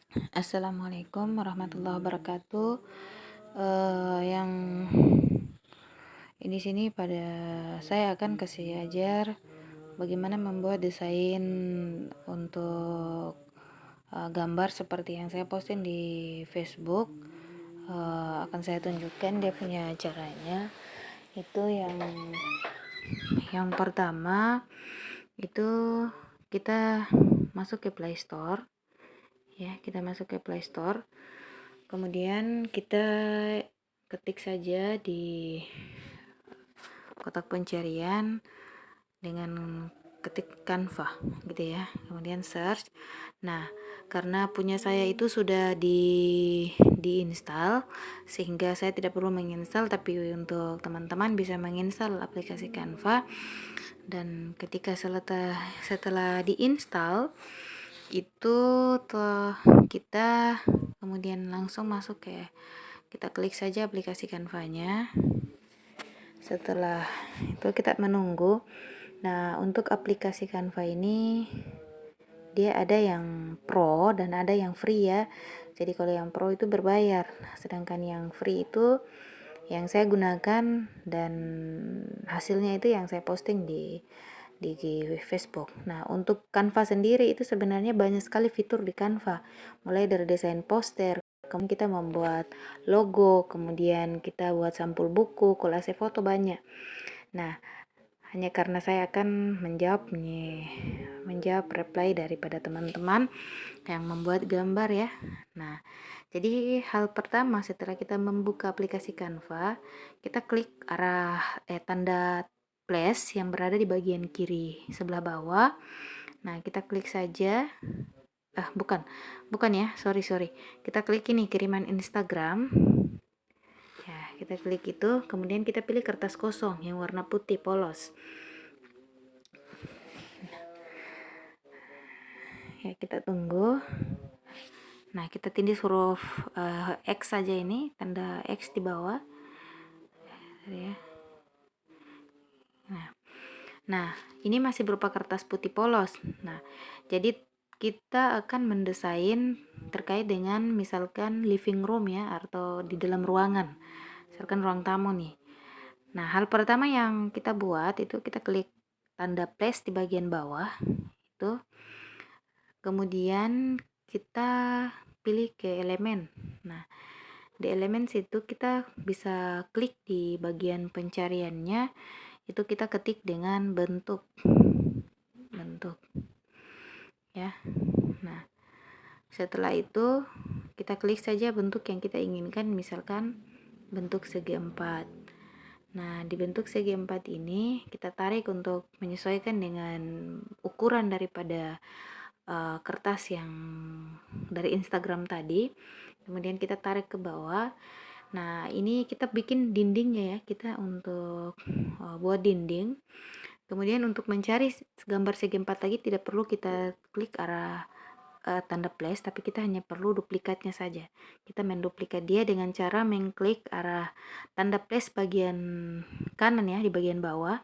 Assalamualaikum warahmatullahi wabarakatuh. Yang ini sini pada saya akan kasih ajar bagaimana membuat desain untuk gambar seperti yang saya posting di Facebook. Akan saya tunjukkan dia punya caranya. Itu yang pertama itu kita masuk ke Play Store. Ya, kita masuk ke Play Store. Kemudian kita ketik saja di kotak pencarian dengan ketik Canva gitu ya, kemudian search. Nah, karena punya saya itu sudah diinstal sehingga saya tidak perlu menginstal, tapi untuk teman-teman bisa menginstal aplikasi Canva. Dan ketika setelah diinstal itu kita kemudian langsung masuk kita klik saja aplikasi Canva-nya. Setelah itu kita menunggu. Nah, untuk aplikasi Canva ini dia ada yang pro dan ada yang free ya. Jadi kalau yang pro itu berbayar, sedangkan yang free itu yang saya gunakan dan hasilnya itu yang saya posting di Facebook. Nah, untuk Canva sendiri itu sebenarnya banyak sekali fitur di Canva, mulai dari desain poster, kemudian kita membuat logo, kemudian kita buat sampul buku, kolase foto, banyak. Nah, hanya karena saya akan menjawab reply daripada teman-teman yang membuat gambar ya. Nah, jadi hal pertama setelah kita membuka aplikasi Canva, kita klik arah tanda plus yang berada di bagian kiri sebelah bawah. Nah, kita klik saja. Bukan ya, sorry. Kita klik ini kiriman Instagram. Ya, kita klik itu, kemudian kita pilih kertas kosong yang warna putih polos. Ya, kita tunggu. Nah, kita tindih huruf X saja, ini tanda X di bawah ya. Nah, ini masih berupa kertas putih polos. Nah, jadi kita akan mendesain terkait dengan misalkan living room ya, atau di dalam ruangan, misalkan ruang tamu nih. Nah, hal pertama yang kita buat itu kita klik tanda plus di bagian bawah itu, kemudian kita pilih ke elemen. Nah, di elemen situ kita bisa klik di bagian pencariannya, itu kita ketik dengan bentuk ya. Nah, setelah itu kita klik saja bentuk yang kita inginkan, misalkan bentuk segi 4. Nah, di bentuk segi 4 ini kita tarik untuk menyesuaikan dengan ukuran daripada kertas yang dari Instagram tadi. Kemudian kita tarik ke bawah. Nah, ini kita bikin dindingnya ya, kita untuk buat dinding. Kemudian untuk mencari gambar segi 4 lagi tidak perlu kita klik arah tanda plus, tapi kita hanya perlu duplikatnya saja. Kita menduplikat dia dengan cara mengklik arah tanda plus bagian kanan ya, di bagian bawah.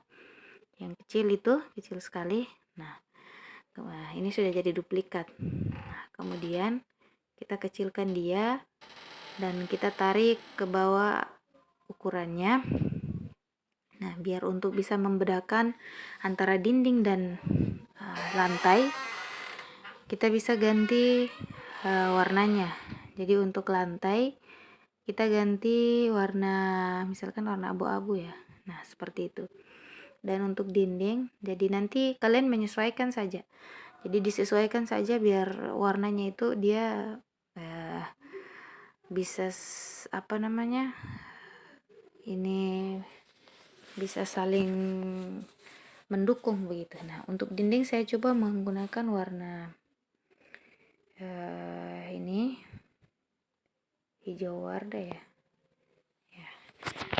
Yang kecil itu, kecil sekali. Nah, ini sudah jadi duplikat. Nah, kemudian kita kecilkan dia dan kita tarik ke bawah ukurannya. Nah, biar untuk bisa membedakan antara dinding dan lantai, kita bisa ganti warnanya. Jadi untuk lantai kita ganti warna, misalkan warna abu-abu ya. Nah, seperti itu. Dan untuk dinding, jadi nanti kalian menyesuaikan saja. Jadi disesuaikan saja biar warnanya itu dia bisa ini bisa saling mendukung begitu. Nah, untuk dinding saya coba menggunakan warna ini hijau warda ya.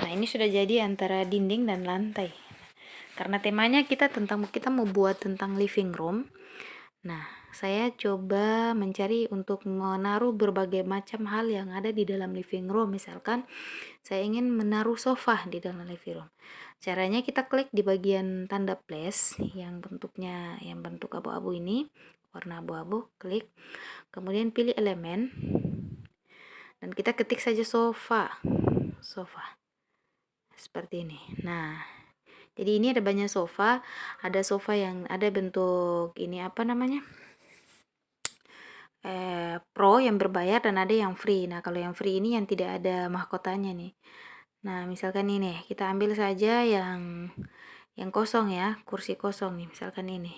Nah, ini sudah jadi antara dinding dan lantai. Karena temanya kita mau buat tentang living room. Nah, saya coba mencari untuk menaruh berbagai macam hal yang ada di dalam living room. Misalkan saya ingin menaruh sofa di dalam living room. Caranya kita klik di bagian tanda plus yang bentuk abu-abu ini, warna abu-abu, klik, kemudian pilih elemen, dan kita ketik saja sofa seperti ini. Nah, jadi ini ada banyak sofa, ada sofa yang ada bentuk ini apa namanya, pro yang berbayar, dan ada yang free. Nah, kalau yang free ini yang tidak ada mahkotanya nih. Nah, misalkan ini kita ambil saja yang kosong ya, kursi kosong nih, misalkan ini.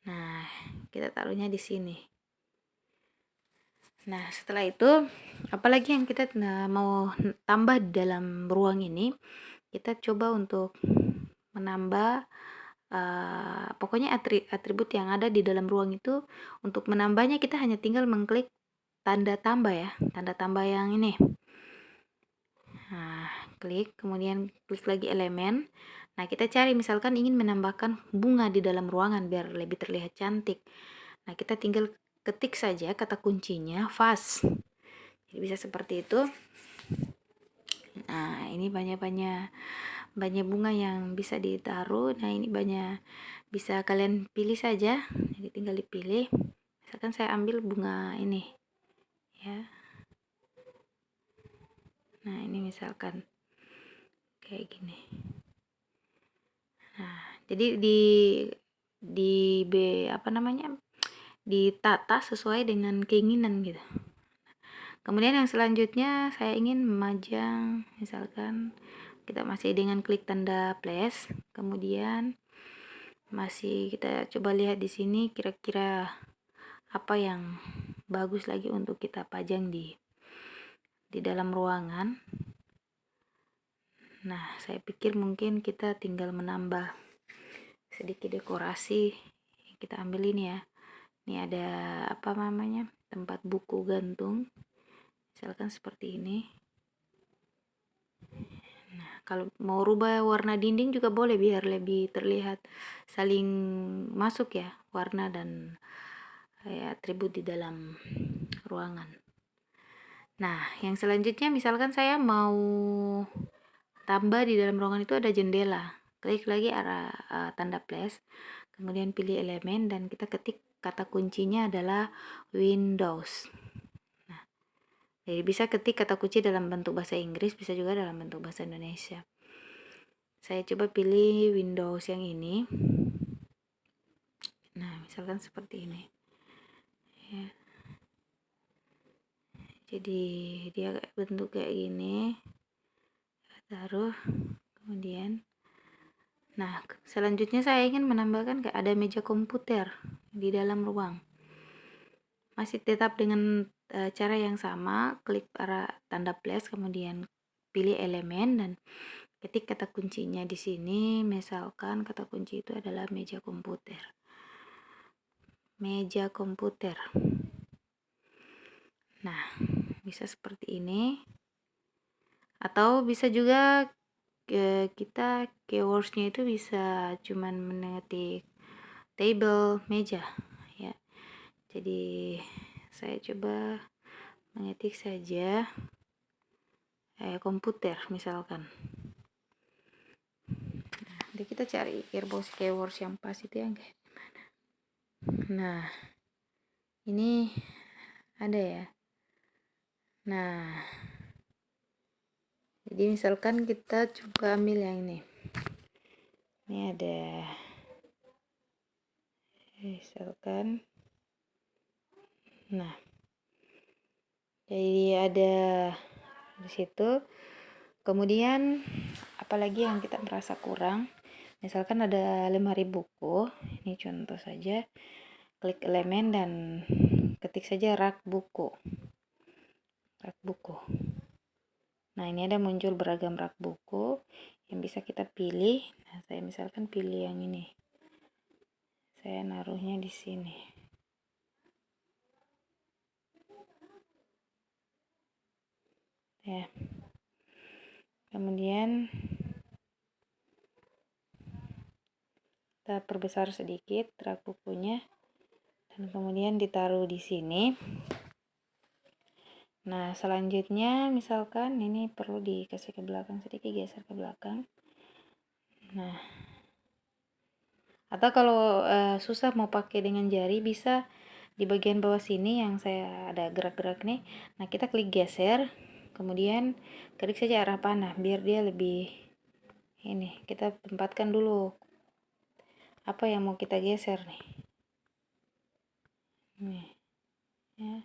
Nah, kita taruhnya di sini. Nah, setelah itu apalagi yang kita mau tambah di dalam ruang ini, kita coba untuk menambah pokoknya atribut yang ada di dalam ruang itu. Untuk menambahnya kita hanya tinggal mengklik tanda tambah ya, tanda tambah yang ini. Nah, klik, kemudian klik lagi elemen. Nah, kita cari misalkan ingin menambahkan bunga di dalam ruangan biar lebih terlihat cantik. Nah, kita tinggal ketik saja kata kuncinya vase. Jadi bisa seperti itu. Nah, ini banyak bunga yang bisa ditaruh. Nah, ini banyak, bisa kalian pilih saja. Jadi tinggal dipilih. Misalkan saya ambil bunga ini ya. Nah, ini misalkan kayak gini. Nah, jadi ditata sesuai dengan keinginan gitu. Kemudian yang selanjutnya saya ingin memajang, misalkan kita masih dengan klik tanda plus, kemudian masih kita coba lihat di sini kira-kira apa yang bagus lagi untuk kita pajang di dalam ruangan. Nah, saya pikir mungkin kita tinggal menambah sedikit dekorasi. Kita ambil ini ya. Ini ada apa namanya? Tempat buku gantung. Misalkan seperti ini. Nah, kalau mau rubah warna dinding juga boleh biar lebih terlihat saling masuk ya, warna dan atribut di dalam ruangan. Nah, yang selanjutnya misalkan saya mau tambah di dalam ruangan itu ada jendela. Klik lagi arah tanda plus, kemudian pilih elemen dan kita ketik kata kuncinya adalah Windows. Nah, jadi bisa ketik kata kunci dalam bentuk bahasa Inggris, bisa juga dalam bentuk bahasa Indonesia. Saya coba pilih Windows yang ini. Nah, misalkan seperti ini ya. Jadi dia bentuk kayak gini, taruh, kemudian nah selanjutnya saya ingin menambahkan kayak ada meja komputer di dalam ruang. Masih tetap dengan cara yang sama, klik arah tanda plus, kemudian pilih elemen dan ketik kata kuncinya di sini. Misalkan kata kunci itu adalah meja komputer. Meja komputer. Nah, bisa seperti ini. Atau bisa juga kita keywordsnya itu bisa cuman mengetik table, meja ya. Jadi saya coba mengetik saja komputer misalkan. Nah, jadi kita cari keywords yang pas itu yang kayak gimana. Nah, ini ada ya. Nah, jadi misalkan kita coba ambil yang ini. Ini ada misalkan. Nah, jadi ada di situ. Kemudian apalagi yang kita merasa kurang, misalkan ada lemari buku. Ini contoh saja. Klik elemen dan ketik saja rak buku. Nah, ini ada muncul beragam rak buku yang bisa kita pilih. Nah, saya misalkan pilih yang ini. Saya naruhnya di sini. Ya. Kemudian kita perbesar sedikit rak bukunya dan kemudian ditaruh di sini. Nah, selanjutnya misalkan ini perlu dikasih ke belakang sedikit, geser ke belakang. Nah, Atau kalau susah mau pakai dengan jari, bisa di bagian bawah sini yang saya ada gerak-gerak nih. Nah, kita klik geser, kemudian klik saja arah panah biar dia lebih ini. Kita tempatkan dulu apa yang mau kita geser nih. Nih, ya.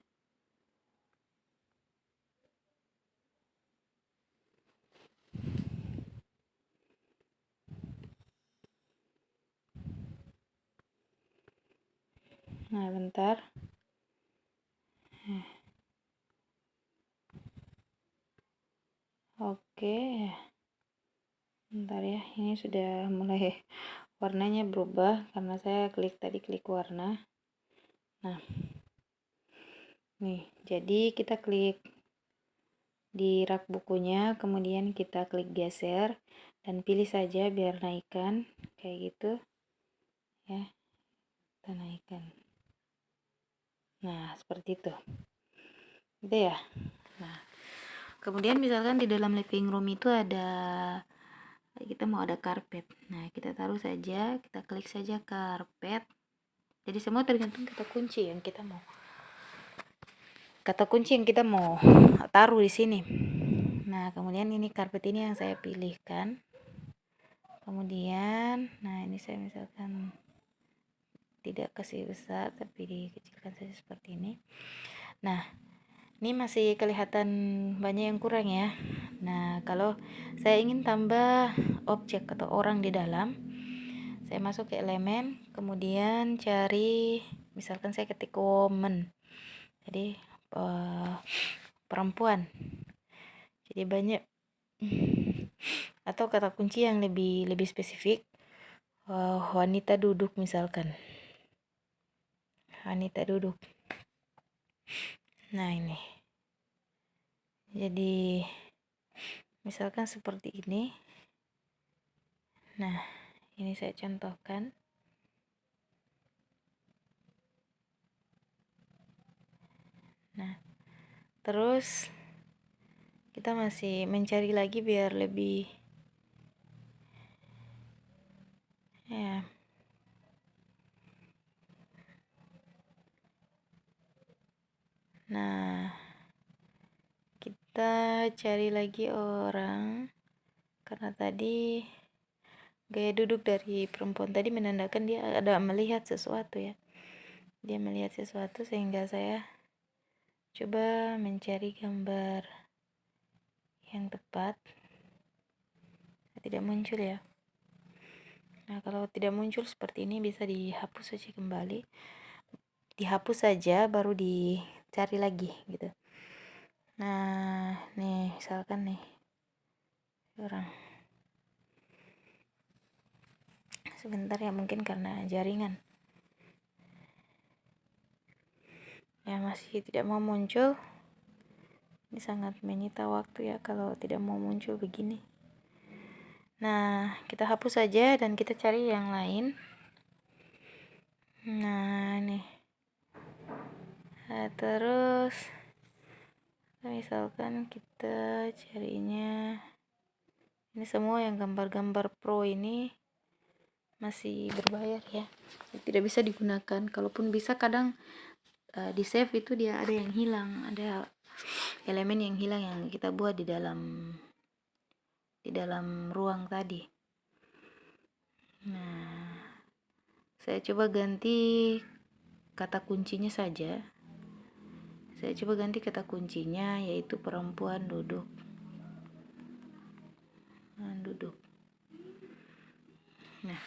Nah, bentar. Oke. Bentar ya, ini sudah mulai warnanya berubah karena saya klik warna. Nah, nih, jadi kita klik di rak bukunya, kemudian kita klik geser dan pilih saja biar naikkan kayak gitu ya, kita naikkan. Nah, seperti itu ya. Nah, kemudian misalkan di dalam living room itu ada, kita mau ada karpet. Nah, kita taruh saja, kita klik saja karpet. Jadi semua tergantung kata kunci yang kita mau taruh di sini. Nah, kemudian ini karpet ini yang saya pilihkan. Kemudian, nah ini saya misalkan tidak kasih besar tapi dikecilkan saja seperti ini. Nah, ini masih kelihatan banyak yang kurang ya. Nah, kalau saya ingin tambah objek atau orang di dalam, saya masuk ke elemen, kemudian cari, misalkan saya ketik woman, jadi perempuan, jadi banyak. Atau kata kunci yang lebih spesifik, wanita duduk misalkan, wanita duduk. Nah, ini jadi misalkan seperti ini. Nah, ini saya contohkan. Nah, terus kita masih mencari lagi biar lebih ya. Nah, kita cari lagi orang, karena tadi gaya duduk dari perempuan tadi menandakan dia ada melihat sesuatu ya. Dia melihat sesuatu sehingga saya coba mencari gambar yang tepat. Tidak muncul ya. Nah, kalau tidak muncul seperti ini bisa dihapus saja kembali. Dihapus saja baru dicari lagi gitu. Nah, nih misalkan nih orang, sebentar ya, mungkin karena jaringan ya masih tidak mau muncul. Ini sangat menyita waktu ya kalau tidak mau muncul begini. Nah, kita hapus saja dan kita cari yang lain. Nah, nih. Nah, terus misalkan kita carinya ini, semua yang gambar-gambar pro ini masih berbayar ya, tidak bisa digunakan. Kalaupun bisa, kadang di save itu dia ada yang hilang, ada elemen yang hilang yang kita buat di dalam ruang tadi. Nah, saya coba ganti kata kuncinya saja. Saya coba ganti kata kuncinya yaitu perempuan duduk. Duduk. Nah,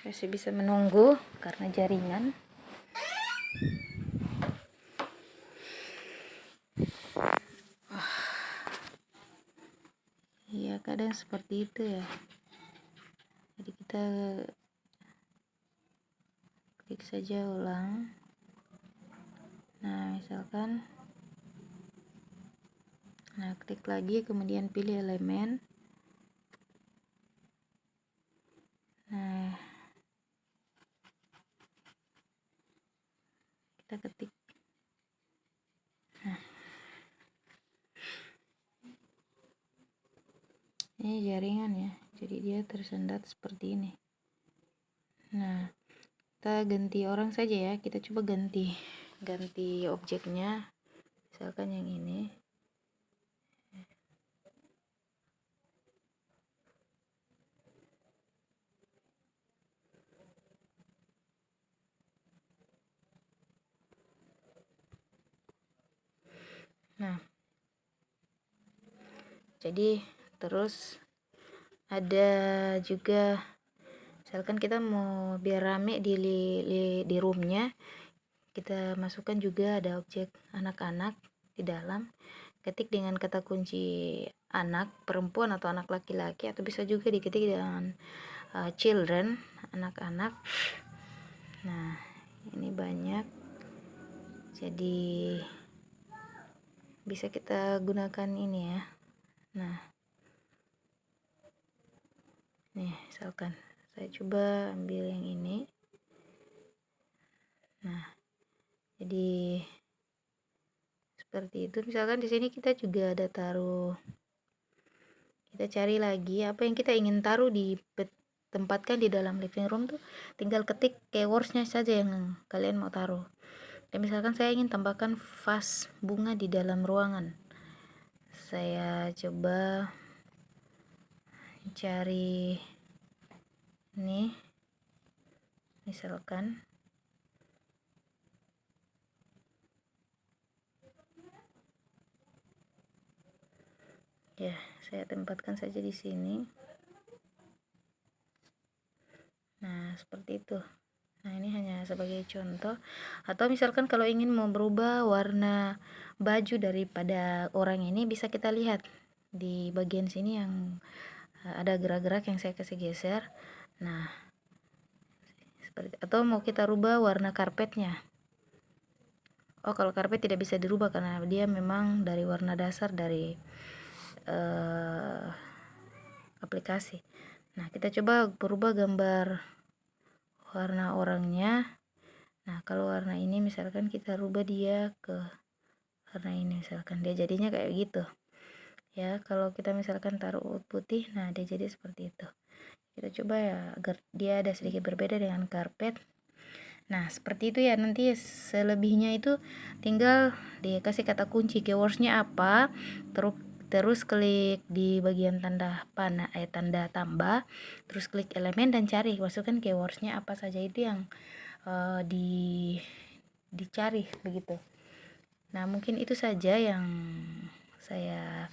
masih bisa menunggu karena jaringan. Iya, kadang seperti itu ya. Jadi kita klik saja ulang. Nah, misalkan, nah klik lagi, kemudian pilih elemen. Nah, kita ketik. Nah, ini jaringan ya, jadi dia tersendat seperti ini. Nah, kita ganti orang saja ya, kita coba ganti objeknya, misalkan yang ini. Nah, jadi terus ada juga, misalkan kita mau biar rame di roomnya, kita masukkan juga ada objek anak-anak di dalam. Ketik dengan kata kunci anak perempuan atau anak laki-laki, atau bisa juga diketik dengan children, anak-anak. Nah, ini banyak, jadi bisa kita gunakan ini ya. Nah, nih misalkan saya coba ambil yang ini. Nah, jadi seperti itu. Misalkan di sini kita juga ada taruh, kita cari lagi apa yang kita ingin taruh tempatkan di dalam living room tuh, tinggal ketik keywordsnya saja yang kalian mau taruh. Dan misalkan saya ingin tambahkan vas bunga di dalam ruangan, saya coba cari nih, misalkan ya, saya tempatkan saja di sini. Nah, seperti itu. Nah, ini hanya sebagai contoh. Atau misalkan kalau ingin mau berubah warna baju daripada orang ini, bisa kita lihat di bagian sini yang ada gerak-gerak yang saya kasih geser. Nah, seperti, atau mau kita rubah warna karpetnya. Oh, kalau karpet tidak bisa dirubah karena dia memang dari warna dasar dari aplikasi. Nah, kita coba berubah gambar warna orangnya. Nah, kalau warna ini misalkan kita rubah dia ke warna ini, misalkan dia jadinya kayak gitu ya. Kalau kita misalkan taruh putih, nah dia jadi seperti itu. Kita coba ya agar dia ada sedikit berbeda dengan karpet. Nah, seperti itu ya. Nanti selebihnya itu tinggal dikasih kata kunci keywordsnya apa, terus klik di bagian tanda panah, tanda tambah, terus klik elemen dan cari, masukkan keywordsnya apa saja itu yang dicari begitu. Nah, mungkin itu saja yang saya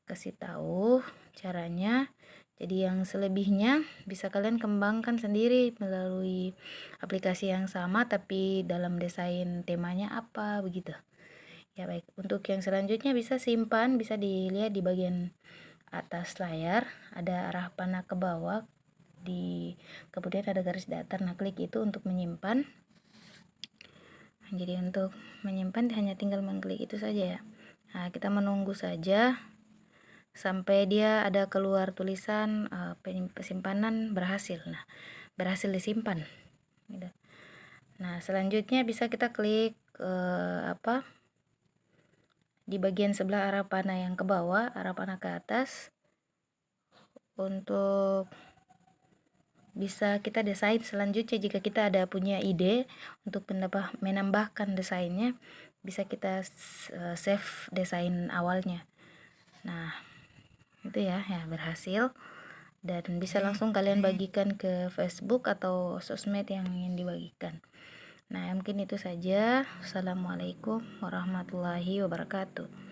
kasih tahu caranya. Jadi yang selebihnya bisa kalian kembangkan sendiri melalui aplikasi yang sama, tapi dalam desain temanya apa begitu. Ya baik, untuk yang selanjutnya bisa simpan, bisa dilihat di bagian atas layar ada arah panah ke bawah, kemudian ada garis datar. Nah, klik itu untuk menyimpan. Jadi untuk menyimpan hanya tinggal mengklik itu saja ya. Nah, kita menunggu saja sampai dia ada keluar tulisan penyimpanan berhasil. Nah, berhasil disimpan gitu. Nah, selanjutnya bisa kita klik di bagian sebelah arah panah yang ke bawah, arah panah ke atas, untuk bisa kita desain selanjutnya. Jika kita ada punya ide untuk menambahkan desainnya, bisa kita save desain awalnya. Nah, itu ya berhasil, dan bisa langsung kalian bagikan ke Facebook atau sosmed yang ingin dibagikan. Nah, mungkin itu saja. Assalamualaikum warahmatullahi wabarakatuh.